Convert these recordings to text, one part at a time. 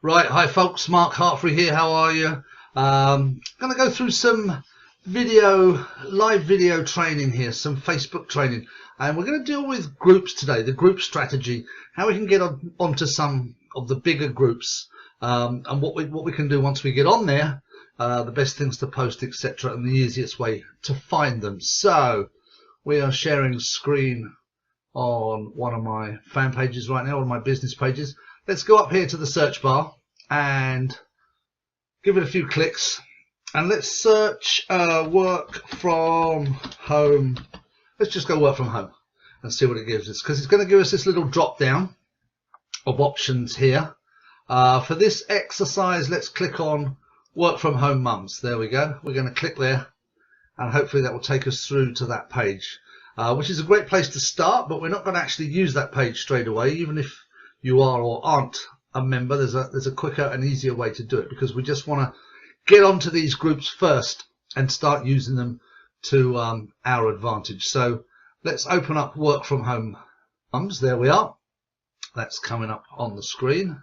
Right, hi folks, Mark Hartfree here, how are you? Going to go through some live video training here, some Facebook training, and we're going to deal with groups today, the group strategy, how we can get onto some of the bigger groups, and what we can do once we get on there, the best things to post, etc., and the easiest way to find them. So we are sharing screen on one of my fan pages right now, one of my business pages. Let's go up here to the search bar and give it a few clicks, and let's search work from home. Let's just go work from home and see what it gives us, because it's going to give us this little drop down of options here. For this exercise, let's click on work from home mums. There we go. We're going to click there, and hopefully that will take us through to that page, which is a great place to start, but we're not going to actually use that page straight away. Even if you are or aren't a member, there's a quicker and easier way to do it, because we just want to get onto these groups first and start using them to our advantage. So let's open up work from home mums. There we are. That's coming up on the screen.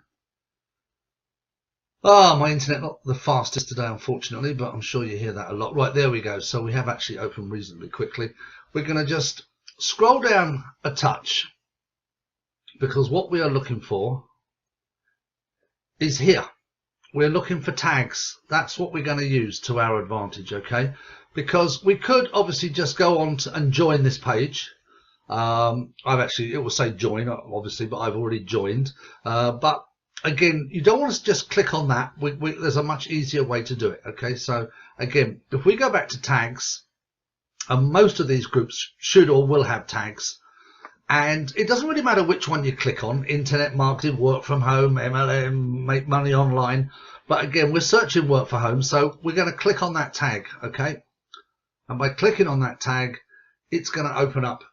My internet not the fastest today, unfortunately, but I'm sure you hear that a lot. Right, there we go. So we have actually opened reasonably quickly. We're going to just scroll down a touch, because what we are looking for is here. We're looking for tags. That's what we're going to use to our advantage, okay? Because we could obviously just go on and join this page. It will say join, obviously, but I've already joined. But again, you don't want to just click on that. There's a much easier way to do it, okay? So again, if we go back to tags, and most of these groups should or will have tags, and it doesn't really matter which one you click on: internet marketing, work from home, MLM, make money online. But again, we're searching work from home, so we're going to click on that tag, okay? And by clicking on that tag, it's going to open up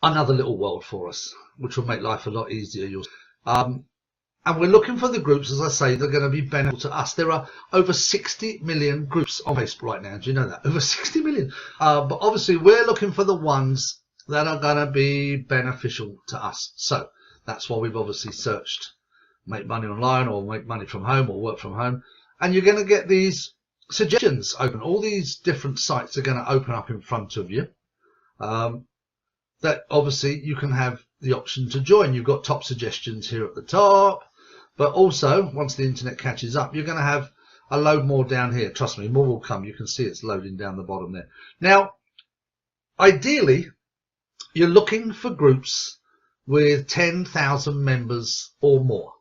another little world for us, which will make life a lot easier. And we're looking for the groups, as I say, that are going to be beneficial to us. There are over 60 million groups on Facebook right now. Do you know that? Over 60 million. But obviously, we're looking for the ones that are going to be beneficial to us. So that's why we've obviously searched make money online, or make money from home, or work from home. And you're going to get these suggestions open. All these different sites are going to open up in front of you. That obviously you can have the option to join. You've got top suggestions here at the top, but also once the internet catches up, you're going to have a load more down here. Trust me, more will come. You can see it's loading down the bottom there. Now, ideally, you're looking for groups with 10,000 members or more.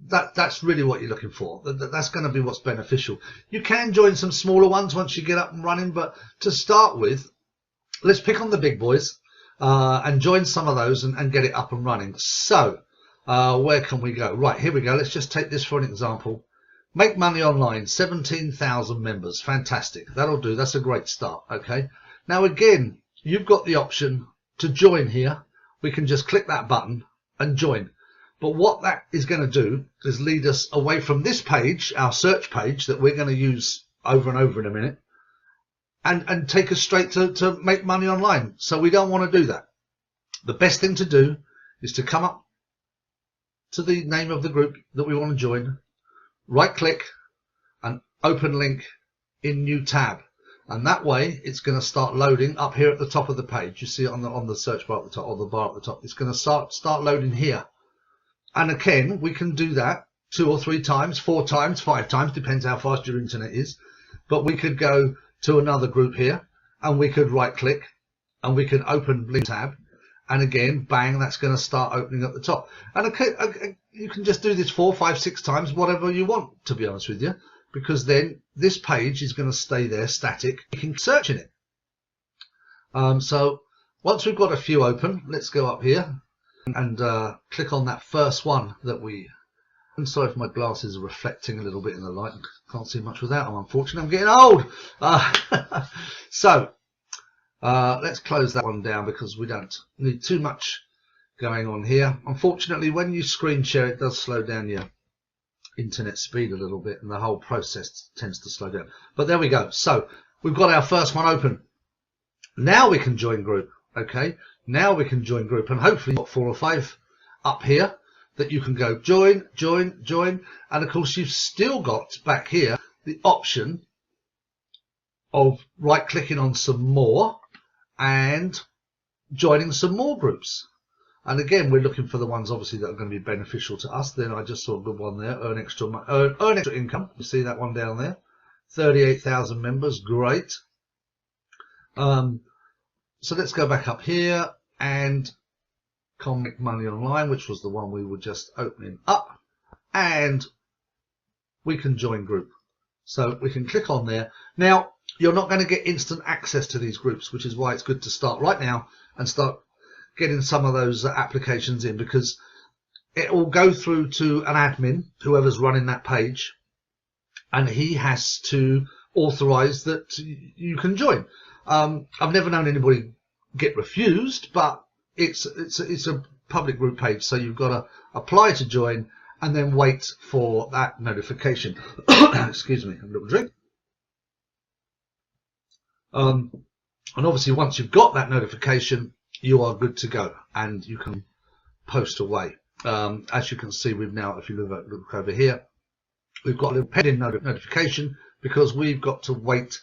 That's really what you're looking for. That's going to be what's beneficial. You can join some smaller ones once you get up and running, but to start with, let's pick on the big boys and join some of those and get it up and running. So where can we go? Right, here we go. Let's just take this for an example. Make money online, 17,000 members. Fantastic. That'll do. That's a great start. Okay. Now, again, you've got the option to join here. We can just click that button and join. But what that is going to do is lead us away from this page, our search page that we're going to use over and over in a minute, and take us straight to make money online. So we don't want to do that. The best thing to do is to come up to the name of the group that we want to join, right click and open link in new tab. And that way it's going to start loading up here at the top of the page. You see it on the search bar at the top, or the bar at the top. It's going to start loading here. And again, we can do that 2 or 3 times, 4 times, 5 times, depends how fast your internet is. But we could go to another group here, and we could right click, and we can open link tab, and again, bang, that's going to start opening at the top. And okay, you can just do this 4, 5, 6 times, whatever you want, to be honest with you, because then this page is going to stay there static. You can search in it. So once we've got a few open, let's go up here and click on that first one that I'm sorry if my glasses are reflecting a little bit in the light. Can't see much without them, unfortunately. I'm getting old. So let's close that one down, because we don't need too much going on here. Unfortunately, when you screen share, it does slow down your internet speed a little bit, and the whole process tends to slow down. But there we go. So we've got our first one open. Now we can join group. Okay, now we can join group, and hopefully you've got 4 or 5 up here that you can go join, and of course you've still got back here the option of right clicking on some more and joining some more groups. And again, we're looking for the ones obviously that are going to be beneficial to us. Then I just saw a good one there, earn extra income. You see that one down there, 38,000 members, great. So let's go back up here and Make Money Online, which was the one we were just opening up, and we can join group. So we can click on there. Now, you're not going to get instant access to these groups, which is why it's good to start right now and start getting some of those applications in, because it will go through to an admin, whoever's running that page, and he has to authorize that you can join. I've never known anybody get refused, but it's a public group page, so you've got to apply to join and then wait for that notification. Excuse me, a little drink. And obviously once you've got that notification, you are good to go and you can post away. As you can see, we've now, if you look over here, we've got a little pending notification because we've got to wait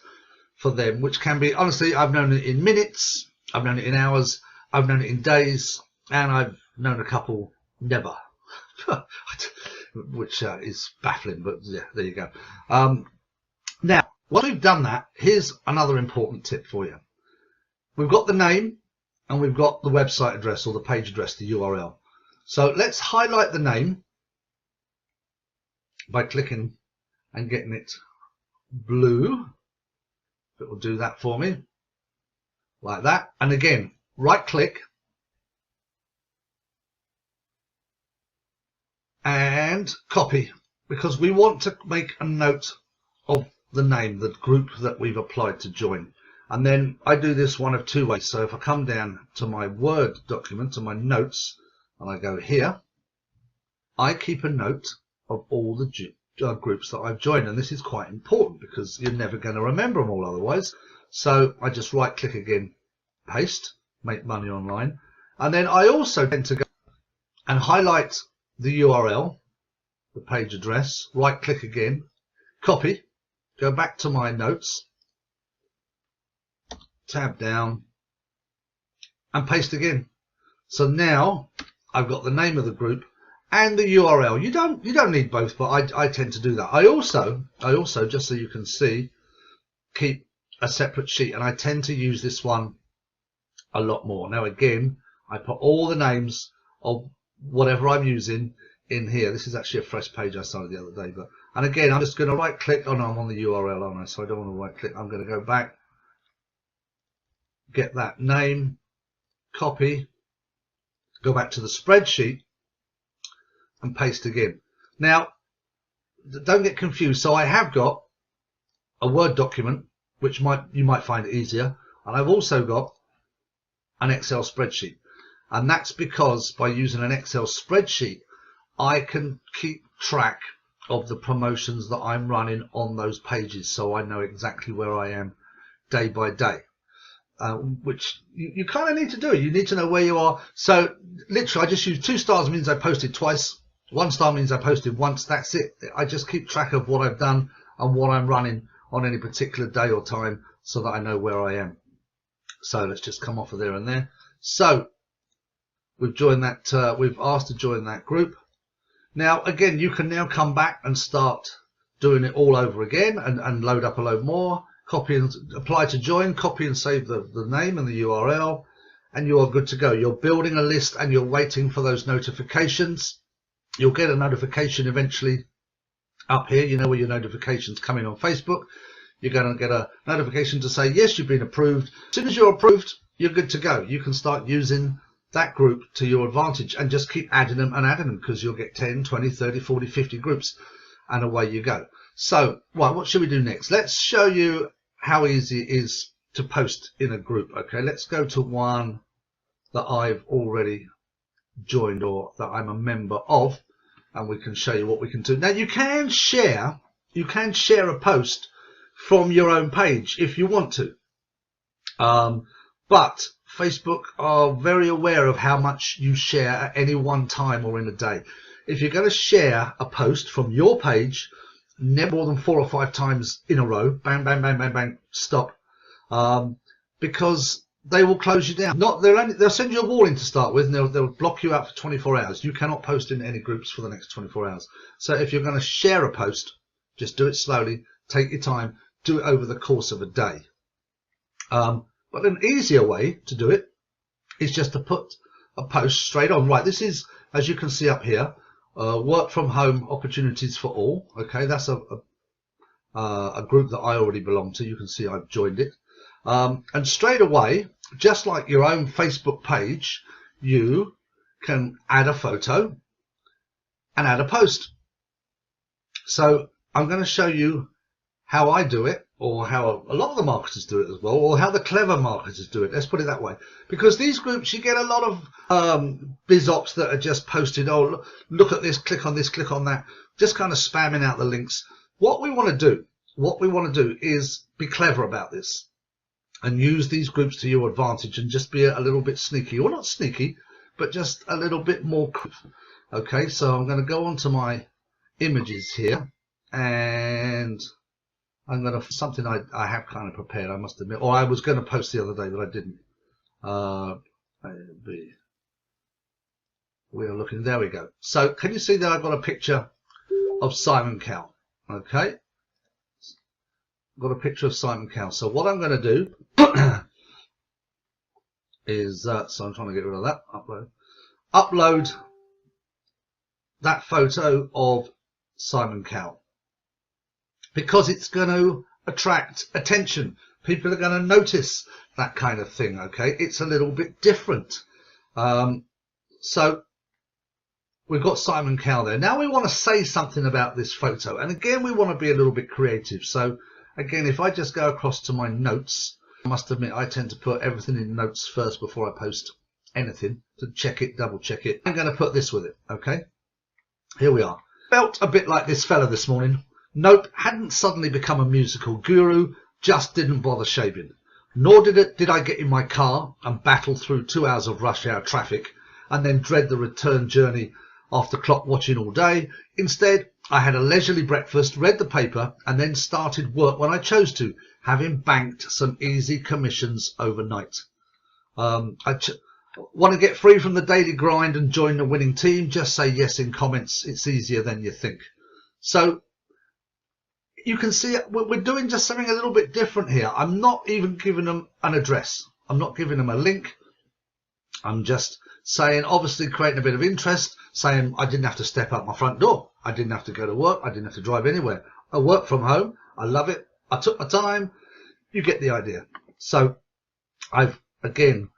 for them, which can be, honestly, I've known it in minutes, I've known it in hours, I've known it in days, and I've known a couple never, which is baffling, but yeah, there you go. Now, once we've done that, here's another important tip for you. We've got the name and we've got the website address or the page address, the URL. So let's highlight the name by clicking and getting it blue. It will do that for me like that. And again, right click and copy, because we want to make a note of the name, the group that we've applied to join. And then I do this one of two ways. So if I come down to my Word document, to my notes, and I go here, I keep a note of all the groups that I've joined. And this is quite important because you're never going to remember them all otherwise. So I just right click again, paste, Make Money Online. And then I also tend to go and highlight the URL, the page address, right click again, copy, go back to my notes, tab down and paste again. So now I've got the name of the group and the URL. You don't need both, but I tend to do that. I also, just so you can see, keep a separate sheet, and I tend to use this one a lot more. Now again, I put all the names of whatever I'm using in here. This is actually a fresh page I started the other day, but, and again, I'm just going to right click. Oh no, I'm on the URL, aren't I? So I don't want to right click. I'm going to go back, get that name, copy, go back to the spreadsheet and paste again. Now, don't get confused. So I have got a Word document, which you might find it easier, and I've also got an Excel spreadsheet. And that's because by using an Excel spreadsheet, I can keep track of the promotions that I'm running on those pages, so I know exactly where I am day by day. Which you kind of need to do. You need to know where you are. So literally, I just use 2 stars means I posted twice. 1 star means I posted once. That's it. I just keep track of what I've done and what I'm running on any particular day or time, so that I know where I am. So let's just come off of there and there. So we've joined that. We've asked to join that group. Now again, you can now come back and start doing it all over again and load up a load more. Copy and apply to join, copy and save the name and the URL, and you are good to go. You're building a list and you're waiting for those notifications. You'll get a notification eventually up here. You know where your notifications come in on Facebook. You're going to get a notification to say, yes, you've been approved. As soon as you're approved, you're good to go. You can start using that group to your advantage and just keep adding them and adding them, because you'll get 10, 20, 30, 40, 50 groups, and away you go. So, right, what should we do next? Let's show you how easy it is to post in a group. Okay, let's go to one that I've already joined or that I'm a member of, and we can show you what we can do. Now you can share a post from your own page if you want to, but Facebook are very aware of how much you share at any one time or in a day. if you're going to share a post from your page, never more than 4 or 5 times in a row, bang, bang, bang, bang, bang, stop, because they will close you down. They'll send you a warning to start with, and they'll block you out for 24 hours. You cannot post in any groups for the next 24 hours. So if you're going to share a post, just do it slowly, take your time, do it over the course of a day. But an easier way to do it is just to put a post straight on. Right, this is, as you can see up here, work from home opportunities for all. Okay, that's a group that I already belong to. You can see I've joined it. And straight away, just like your own Facebook page, you can add a photo and add a post. So I'm going to show you how I do it, or how a lot of the marketers do it as well, or how the clever marketers do it. Let's put it that way. Because these groups, you get a lot of biz ops that are just posted, oh, look at this, click on this, click on that, just kind of spamming out the links. What we want to do is be clever about this and use these groups to your advantage, and just be a little bit sneaky, or not sneaky, but just a little bit more. Okay, so I'm going to go onto my images here, and I'm going to, something I have kind of prepared, I must admit, or I was going to post the other day, but I didn't. We are looking, there we go. So can you see that I've got a picture of Simon Cowell? Okay, got a picture of Simon Cowell. So what I'm going to do is, so I'm trying to get rid of that, upload that photo of Simon Cowell, because it's going to attract attention. People are going to notice that kind of thing. Okay, it's a little bit different. So we've got Simon Cowell there. Now we want to say something about this photo, and again we want to be a little bit creative. So again, if I just go across to my notes, I must admit I tend to put everything in notes first before I post anything, to check it, double check it. I'm going to put this with it. Okay, here we are. Felt a bit like this fella this morning. Nope, hadn't suddenly become a musical guru, just didn't bother shaving. Nor did I get in my car and battle through 2 hours of rush hour traffic and then dread the return journey after clock watching all day. Instead, I had a leisurely breakfast, read the paper, and then started work when I chose to, having banked some easy commissions overnight. I want to get free from the daily grind and join the winning team? Just say yes in comments. It's easier than you think. So you can see we're doing just something a little bit different here. I'm not even giving them an address. I'm not giving them a link. I'm just saying, obviously creating a bit of interest, saying I didn't have to step out my front door. I didn't have to go to work. I didn't have to drive anywhere. I work from home. I love it. I took my time. You get the idea. So I've, again,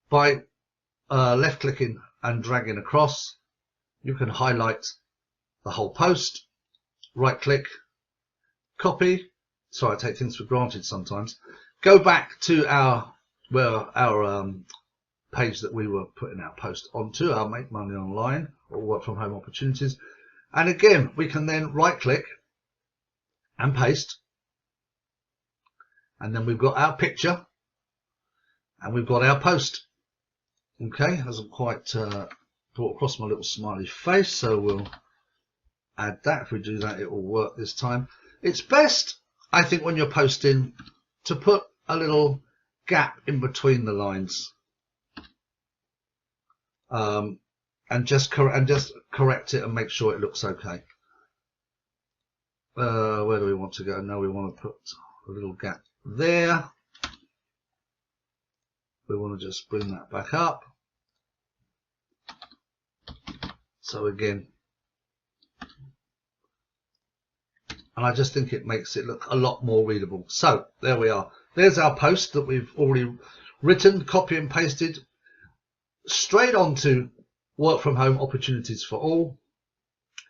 by left clicking and dragging across, you can highlight the whole post. Right click, copy. Sorry, I take things for granted sometimes. Go back to our page that we were putting our post onto, our Make Money Online or Work From Home Opportunities. And again, we can then right click and paste. And then we've got our picture and we've got our post. Okay, hasn't quite brought across my little smiley face, so we'll add that. If we do that, it will work this time. It's best, I think, when you're posting, to put a little gap in between the lines, and just correct it and make sure it looks okay. Where do we want to go? No, we want to put a little gap there. We want to just bring that back up. So again, and I just think it makes it look a lot more readable. So there we are. There's our post that we've already written, copy and pasted straight onto Work From Home Opportunities for All.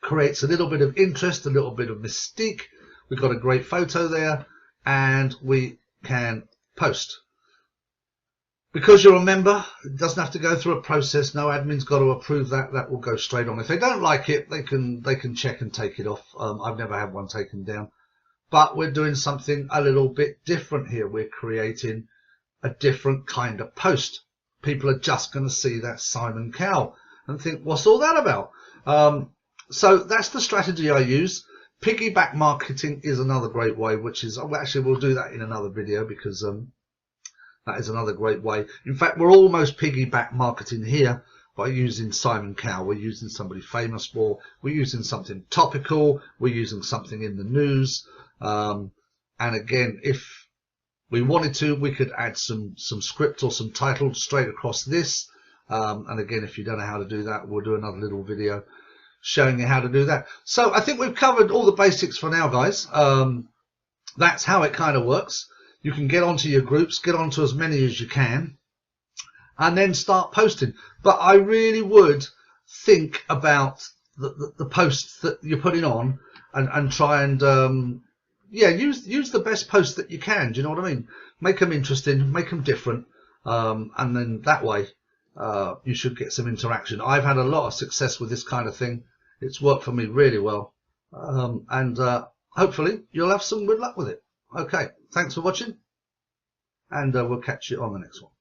Creates a little bit of interest, a little bit of mystique. We've got a great photo there, and we can post. Because you're a member, it doesn't have to go through a process. No admin's got to approve that. That will go straight on. If they don't like it, they can check and take it off. I've never had one taken down. But we're doing something a little bit different here. We're creating a different kind of post. People are just going to see that Simon Cowell. and think, what's all that about? So that's the strategy I use. Piggyback marketing is another great way, which is, actually we'll do that in another video, because that is another great way. In fact, we're almost piggyback marketing here by using Simon Cowell. We're using somebody famous, we're using something topical, we're using something in the news. And again, if we wanted to, we could add some script or some title straight across this. And again, if you don't know how to do that, we'll do another little video showing you how to do that. So I think we've covered all the basics for now, guys. That's how it kind of works. You can get onto your groups, get onto as many as you can, and then start posting. But I really would think about the posts that you're putting on, and try and yeah, use the best posts that you can. Do you know what I mean? Make them interesting, make them different, and then that way you should get some interaction. I've had a lot of success with this kind of thing. It's worked for me really well, and hopefully you'll have some good luck with it. Okay, thanks for watching, and we'll catch you on the next one.